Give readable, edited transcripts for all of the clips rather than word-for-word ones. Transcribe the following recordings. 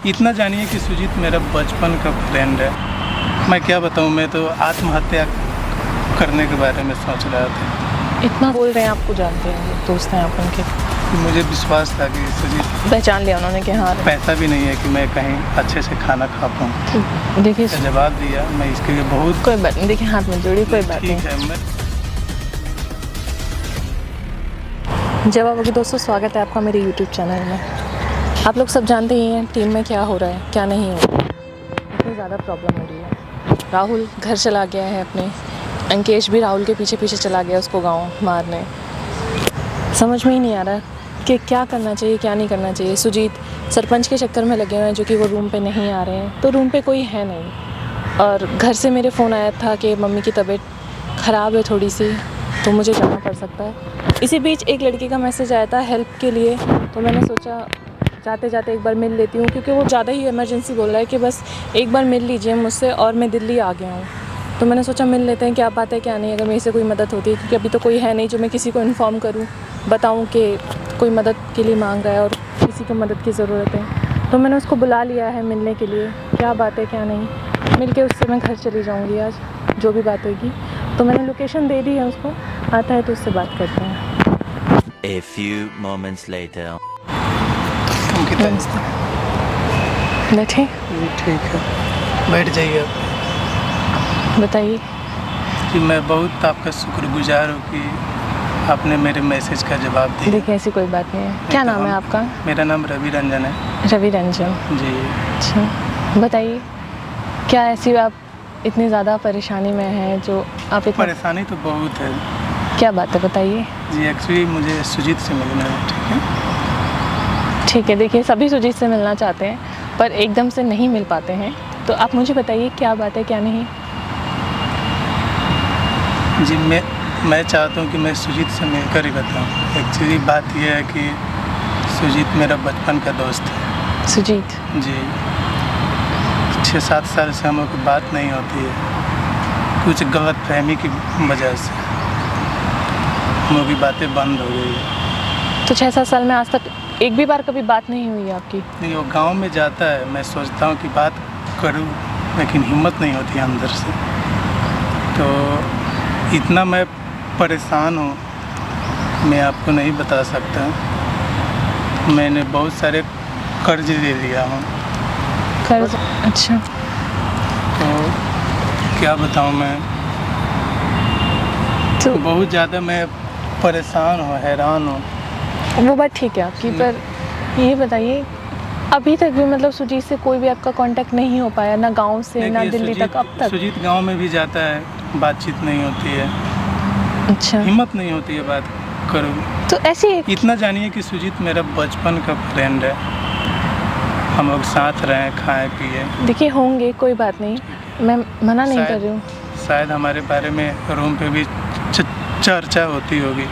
इतना जानिए कि सुजीत मेरा बचपन का फ्रेंड है। मैं क्या बताऊं, मैं तो आत्महत्या करने के बारे में सोच रहा था। इतना बोल रहे हैं, आपको जानते हैं, दोस्त हैं आप उनके। मुझे विश्वास था कि सुजीत पहचान लिया उन्होंने कि हाँ। पैसा भी नहीं है कि मैं कहीं अच्छे से खाना खा पाऊँ। देखिए जवाब दिया, मैं इसके लिए बहुत कोई बात नहीं, देखिए हाथ में जोड़िए, कोई बात नहीं। ठीक है। मैं जवाब होगी। दोस्तों स्वागत है आपका मेरे YouTube चैनल में। आप लोग सब जानते ही हैं टीम में क्या हो रहा है, क्या नहीं हो रहा है। इतनी ज़्यादा प्रॉब्लम हो रही है। राहुल घर चला गया है अपने, अंकेश भी राहुल के पीछे पीछे चला गया उसको गाँव मारने। समझ में ही नहीं आ रहा कि क्या करना चाहिए क्या नहीं करना चाहिए। सुजीत सरपंच के चक्कर में लगे हुए हैं, जो कि वो रूम पे नहीं आ रहे हैं, तो रूम पे कोई है नहीं। और घर से मेरे फ़ोन आया था कि मम्मी की तबीयत ख़राब है थोड़ी सी, तो मुझे जाना पड़ सकता है। इसी बीच एक लड़की का मैसेज आया था हेल्प के लिए, तो मैंने सोचा जाते जाते एक बार मिल लेती हूँ, क्योंकि वो ज़्यादा ही इमरजेंसी बोल रहा है कि बस एक बार मिल लीजिए मुझसे, और मैं दिल्ली आ गया हूँ। तो मैंने सोचा मिल लेते हैं, क्या बात है क्या नहीं, अगर मेरे से कोई मदद होती है, क्योंकि अभी तो कोई है नहीं जो मैं किसी को इन्फॉर्म करूँ, बताऊँ कि कोई मदद के लिए मांग रहा है और किसी को मदद की ज़रूरत है। तो मैंने उसको बुला लिया है मिलने के लिए, क्या बात है क्या नहीं। मिल के उससे मैं घर चली जाऊँगी आज, जो भी बात होगी। तो मैंने लोकेशन दे दी है उसको, आता है तो उससे बात करते हैं। A few moments later. बैठे ठीक है, बैठ जाइए। बताइए। कि मैं बहुत आपका शुक्रगुजार हूँ कि आपने मेरे मैसेज का जवाब दिया। देखिए ऐसी कोई बात नहीं है। क्या नाम है आपका? मेरा नाम रवि रंजन है। रवि रंजन जी। अच्छा, बताइए क्या ऐसी आप इतनी ज़्यादा परेशानी में हैं जो आप इतना... परेशानी तो बहुत है। क्या बात है बताइए। जी एक्चुअली मुझे सुजीत से मिलना है। ठीक है, ठीक है। देखिए सभी सुजीत से मिलना चाहते हैं, पर एकदम से नहीं मिल पाते हैं, तो आप मुझे बताइए क्या बात है क्या नहीं। जी मैं चाहता हूँ कि मैं सुजीत से मिलकर ही बताऊँ। एक्चुअली बात यह है कि सुजीत मेरा बचपन का दोस्त है। सुजीत जी 6-7 साल से हम लोग की बात नहीं होती है, कुछ गलत फहमी की वजह से हम लोग की बातें बंद हो गई है। तो 6-7 साल में आज तक एक भी बार कभी बात नहीं हुई आपकी? नहीं, वो गांव में जाता है, मैं सोचता हूँ कि बात करूँ, लेकिन हिम्मत नहीं होती अंदर से। तो इतना मैं परेशान हूँ, मैं आपको नहीं बता सकता। मैंने बहुत सारे कर्ज ले लिया हूँ। कर्ज? अच्छा। तो क्या बताऊँ मैं, तो बहुत ज़्यादा मैं परेशान हूँ, हैरान हूँ। वो बात ठीक है आपकी, पर ये बताइए अभी तक भी मतलब सुजीत से कोई भी आपका कांटेक्ट नहीं हो पाया, ना गांव से ना दिल्ली तक अब तक? सुजीत गांव में भी जाता है, बातचीत नहीं होती है। अच्छा। हिम्मत नहीं होती है बात करूँ। तो ऐसी इतना जानिए कि सुजीत मेरा बचपन का फ्रेंड है, हम लोग साथ रहे खाए पिए। देखिए होंगे, कोई बात नहीं, मैं मना नहीं कर रही हूँ। शायद हमारे बारे में रूम पे भी चर्चा होती होगी।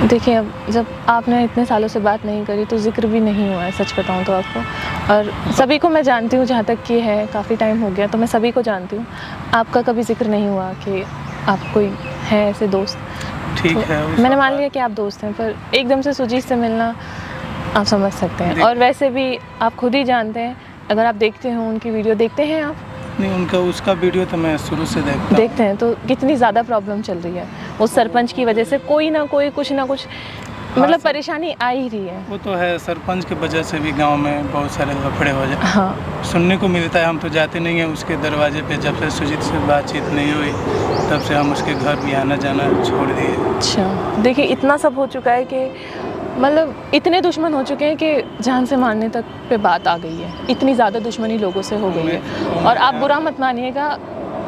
देखिए अब जब आपने इतने सालों से बात नहीं करी तो जिक्र भी नहीं हुआ है, सच बताऊं तो आपको। और सभी को मैं जानती हूँ, जहाँ तक कि है काफ़ी टाइम हो गया, तो मैं सभी को जानती हूँ। आपका कभी जिक्र नहीं हुआ कि आप कोई है ऐसे दोस्त। ठीक तो है, मैंने मान लिया कि आप दोस्त हैं, पर एकदम से सुजीत से मिलना आप समझ सकते हैं। और वैसे भी आप खुद ही जानते हैं, अगर आप देखते हो उनकी वीडियो, देखते हैं आप? नहीं, उसका वीडियो तो मैं शुरू से देखते हैं, तो कितनी ज़्यादा प्रॉब्लम चल रही है उस सरपंच की वजह से। कोई ना कोई कुछ ना कुछ मतलब परेशानी आ ही रही है। वो तो है, सरपंच की वजह से भी गांव में बहुत सारे लफड़े हो जाए। हाँ, सुनने को मिलता है, हम तो जाते नहीं हैं उसके दरवाजे पे। जब से सुजीत से बातचीत नहीं हुई तब से हम उसके घर भी आना जाना छोड़ दिए। अच्छा। देखिए इतना सब हो चुका है कि मतलब इतने दुश्मन हो चुके हैं कि जान से मारने तक पे बात आ गई है। इतनी ज़्यादा दुश्मनी लोगों से हो गई है। और आप बुरा मत मानिएगा,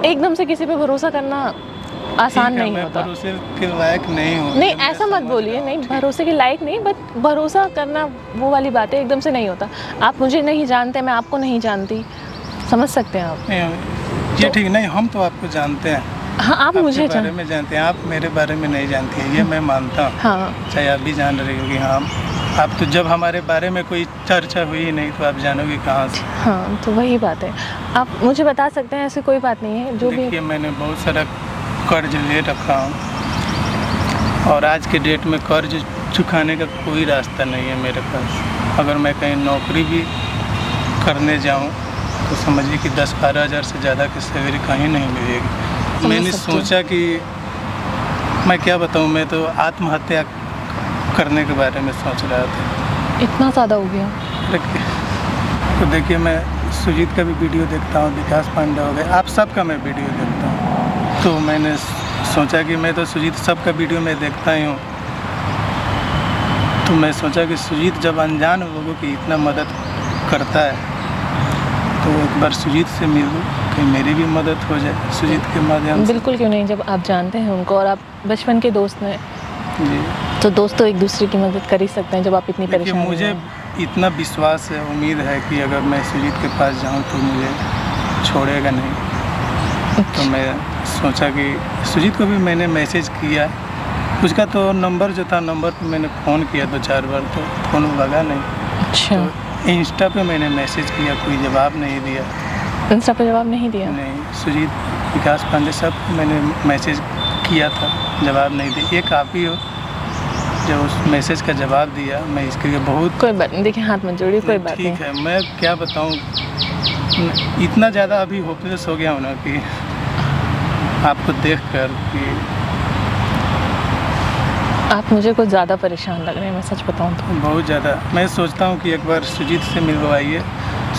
एकदम से किसी पे भरोसा करना आसान नहीं होता। भरोसे के लायक नहीं हूँ। नहीं ऐसा मत बोलिए, नहीं भरोसे के लायक नहीं, बट भरोसा करना वो वाली बात है, एकदम से नहीं होता। आप मुझे नहीं जानते, मैं आपको नहीं जानती, समझ सकते हैं आप। ये ठीक नहीं, हम तो आपको जानते हैं। हाँ, आप मुझे बारे में जानते हैं, आप मेरे बारे में नहीं जानती हैं, ये मैं मानता हूँ। हाँ, चाहे आप भी जान रही होगी। हाँ, आप तो जब हमारे बारे में कोई चर्चा हुई ही नहीं तो आप जानोगे कहाँ से। हाँ, तो वही बात है, आप मुझे बता सकते हैं, ऐसी कोई बात नहीं है। जो भी देखिए मैंने बहुत सारा कर्ज ले रखा हूँ और आज के डेट में कर्ज चुकाने का कोई रास्ता नहीं है मेरे पास। अगर मैं कहीं नौकरी भी करने जाऊं तो समझिए कि 10-12 हज़ार से ज़्यादा की सैलरी कहीं नहीं मिलेगी। मैंने सकती हूँ। सोचा कि मैं क्या बताऊं, मैं तो आत्महत्या करने के बारे में सोच रहा था। इतना ज़्यादा हो गया? तो देखिए, मैं सुजीत का भी वीडियो देखता हूँ, विकास पांडे हो गए, आप सबका मैं वीडियो देखता हूँ। तो मैंने सोचा कि मैं तो सुजीत सबका वीडियो मैं देखता ही हूँ, तो मैं सोचा कि सुजीत जब अनजान लोगों की इतना मदद करता है तो एक बार सुजीत से मिलूँ कि मेरी भी मदद हो जाए सुजीत के माध्यम से। बिल्कुल क्यों नहीं, जब आप जानते हैं उनको और आप बचपन के दोस्त हैं जी, तो दोस्त तो एक दूसरे की मदद कर ही सकते हैं जब आप इतनी देखिए, परेशान मुझे इतना विश्वास है, उम्मीद है कि अगर मैं सुजीत के पास जाऊं तो मुझे छोड़ेगा नहीं। तो मैं सोचा कि सुजीत को भी मैंने मैसेज किया, उसका तो नंबर जो था, नंबर पे मैंने फ़ोन किया 2-4 बार तो फ़ोन लगा नहीं। अच्छा, तो इंस्टा पे मैंने मैसेज किया, कोई जवाब नहीं दिया। इंस्टा पे जवाब नहीं दिया? नहीं, सुजीत, विकास पांडे सब मैंने मैसेज किया था, जवाब नहीं दिया। एक आप ही हो जो उस मैसेज का जवाब दिया, मैं इसके लिए बहुत कोई बात नहीं, देखिए हाथ मत जोड़िए, कोई बात नहीं। ठीक है। मैं क्या बताऊं, इतना ज़्यादा अभी होपलेस हो गया हूं ना कि आपको देखकर कि आप मुझे कुछ ज़्यादा परेशान लग रहे हैं, मैं सच बताऊं तो। बहुत ज़्यादा मैं सोचता हूं कि एक बार सुजीत से मिलवाइए।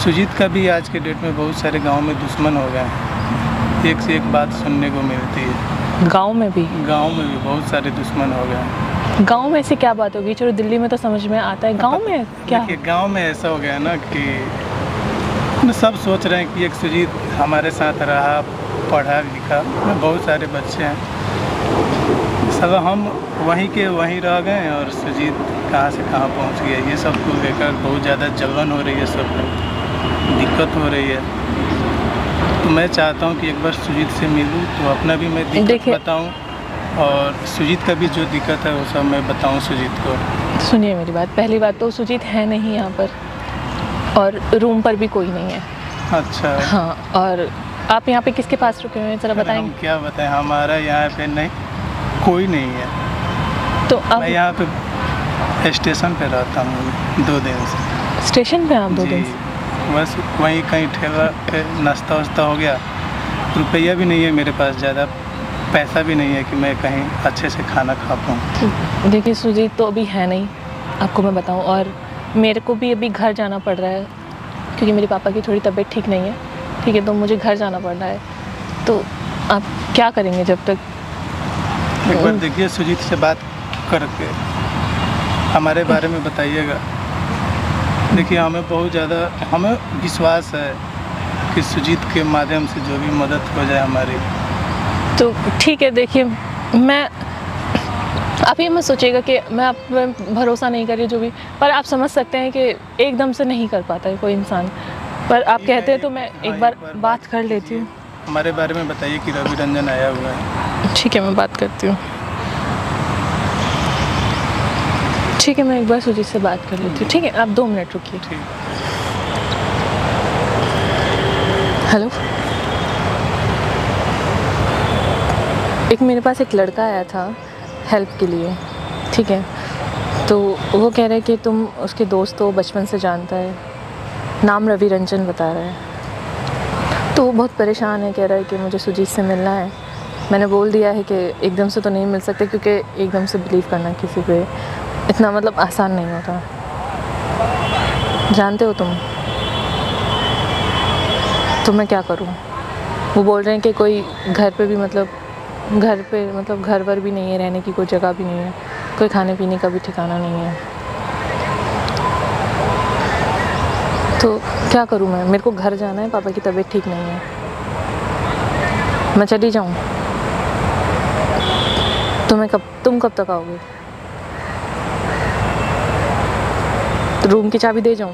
सुजीत का भी आज के डेट में बहुत सारे गांव में दुश्मन हो गए हैं, एक से एक बात सुनने को मिलती है। गांव में भी बहुत सारे दुश्मन हो गए हैं। गांव में ऐसी क्या बात होगी? चलो दिल्ली में तो समझ में आता है, गांव में क्या? देखिए, गांव में ऐसा हो गया ना कि सब सोच रहे हैं कि एक सुजीत हमारे साथ रहा, पढ़ा लिखा, बहुत सारे बच्चे हैं, सब हम वहीं के वहीं रह गए हैं और सुजीत कहाँ से कहाँ पहुंच गया। ये सब को लेकर बहुत ज़्यादा जलन हो रही है, सब दिक्कत हो रही है। तो मैं चाहता हूं कि एक बार सुजीत से मिलूं तो अपना भी मैं दिक्कत बताऊं और सुजीत का भी जो दिक्कत है वो सब मैं बताऊं सुजीत को। सुनिए मेरी बात, पहली बात तो सुजीत है नहीं यहाँ पर और रूम पर भी कोई नहीं है। अच्छा, हाँ, और आप यहाँ पे किसके पास रुके हुए हैं ज़रा बताएंगे? हम क्या बताएं, हमारा यहाँ पे नहीं कोई नहीं है। तो आप मैं यहाँ पे स्टेशन पे रहता हूँ 2 दिन से। स्टेशन पे आप 2 दिन जी, से? बस वहीं कहीं ठेला पे नाश्ता वास्ता हो गया। रुपया भी नहीं है मेरे पास, ज़्यादा पैसा भी नहीं है कि मैं कहीं अच्छे से खाना खा पाऊँ। देखिए सुजीत तो अभी है नहीं, आपको मैं बताऊं, और मेरे को भी अभी घर जाना पड़ रहा है क्योंकि मेरे पापा की थोड़ी तबीयत ठीक नहीं है, ठीक है, तो मुझे घर जाना पड़ रहा है। तो आप क्या करेंगे जब तक? एक बार देखिए, सुजीत से बात करके हमारे बारे में बताइएगा। देखिए, हमें विश्वास है कि सुजीत के माध्यम से जो भी मदद हो जाए हमारी। तो ठीक है, देखिए मैं, आप ये मत सोचिएगा कि मैं आप पे भरोसा नहीं कर रही जो भी, पर आप समझ सकते हैं कि एकदम से नहीं कर पाता है कोई इंसान, पर आप कहते हैं तो मैं एक बार बात कर लेती हूँ। हमारे बारे में बताइए कि रवि रंजन आया हुआ है। ठीक है, मैं बात करती हूँ। ठीक है, मैं एक बार सुजीत से बात कर लेती हूँ। ठीक है, आप 2 मिनट रुकिए। ठीक। हेलो, एक मेरे पास एक लड़का आया था हेल्प के लिए, ठीक है, तो वो कह रहा है कि तुम उसके दोस्त हो, बचपन से जानता है, नाम रवि रंजन बता रहा है। तो वो बहुत परेशान है, कह रहा है कि मुझे सुजीत से मिलना है। मैंने बोल दिया है कि एकदम से तो नहीं मिल सकते क्योंकि एकदम से बिलीव करना किसी पे इतना मतलब आसान नहीं होता, जानते हो तुम। तो मैं क्या करूं? वो बोल रहे हैं कि कोई घर पे मतलब घर वर भी नहीं है, रहने की कोई जगह भी नहीं है, कोई खाने पीने का भी ठिकाना नहीं है। तो क्या करूं मैं? मेरे को घर जाना है, पापा की तबीयत ठीक नहीं है। मैं चली जाऊं? तुम कब तक आओगे? तो रूम की चाबी दे जाऊं?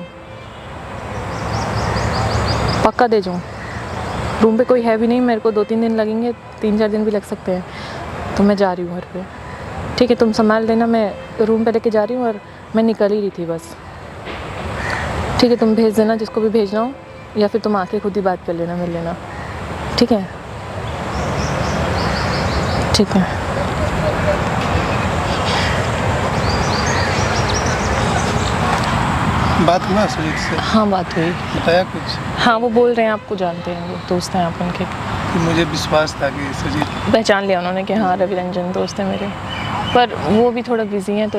पक्का दे जाऊं? रूम पे कोई है भी नहीं, मेरे को 2-3 दिन लगेंगे, 3-4 दिन भी लग सकते हैं। तो मैं जा रही हूँ घर पे, ठीक है, तुम संभाल लेना, मैं रूम पे लेके जा रही हूँ और मैं निकल ही रही थी बस, ठीक है, तुम भेज देना जिसको भी भेजना हो, या फिर तुम आके खुद ही बात कर लेना, मिल लेना, ठीक है? ठीक है। बात हुआ सुजीत से? हाँ, बात हुई। बताया कुछ? हाँ, वो बोल रहे हैं आपको जानते हैं, वो दोस्त हैं आप उनके। कि मुझे विश्वास था कि सुजीत पहचान लिया उन्होंने कि हाँ रवि रंजन दोस्त है मेरे, पर वो भी थोड़ा बिजी हैं तो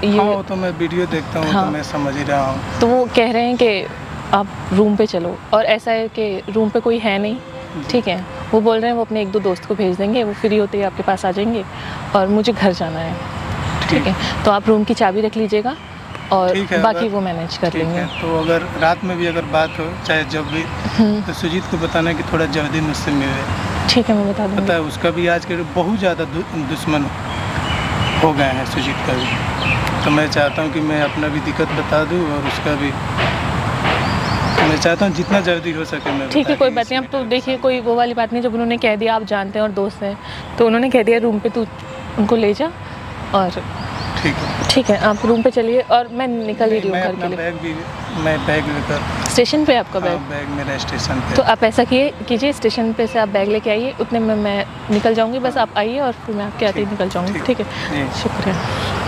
ये हाँ, वो तो मैं वीडियो देखता हूँ हाँ। तो मैं समझ ही रहा हूँ। तो वो कह रहे हैं कि आप रूम पे चलो, और ऐसा है कि रूम पे कोई है नहीं, ठीक है। वो बोल रहे हैं वो अपने 1-2 दोस्त को भेज देंगे, वो फ्री होते ही आपके पास आ जाएंगे, और मुझे घर जाना है, ठीक है। तो आप रूम की चाबी रख लीजिएगा और ठीक है, बाकी अगर- वो मैनेज कर ठीक लेंगे। है, तो अगर रात में भी अगर बात हो चाहे जब भी, तो सुजीत को बताना कि थोड़ा जल्दी मुझसे मिले। ठीक है, मैं बता पता दूँगी। है उसका भी आज के बहुत ज़्यादा दुश्मन हो गए हैं सुजीत का भी। तो मैं चाहता हूँ कि मैं अपना भी दिक्कत बता दूँ और उसका भी। मैं चाहता हूँ जितना जल्दी हो सके मैं ठीक है, बता कोई दूँ बात नहीं। अब तो इसमें। देखिए कोई वो वाली बात नहीं, जब उन्होंने कह दिया आप जानते हैं और दोस्त हैं, तो उन्होंने कह दिया रूम पे तू उनको ले जा, और ठीक है, ठीक है आप रूम पे चलिए, और मैं निकल ही रही हूँ मैं घर अपना के लिए। बैग भी मैं बैग लेकर, स्टेशन पे आपका हाँ, बैग? बैग मेरा स्टेशन पे। तो आप ऐसा कीजिए, स्टेशन पे से आप बैग लेके आइए, उतने में मैं निकल जाऊंगी, बस आप आइए और फिर मैं आपके आते ही ठीक, निकल जाऊंगी, ठीक, ठीक है। जी। शुक्रिया।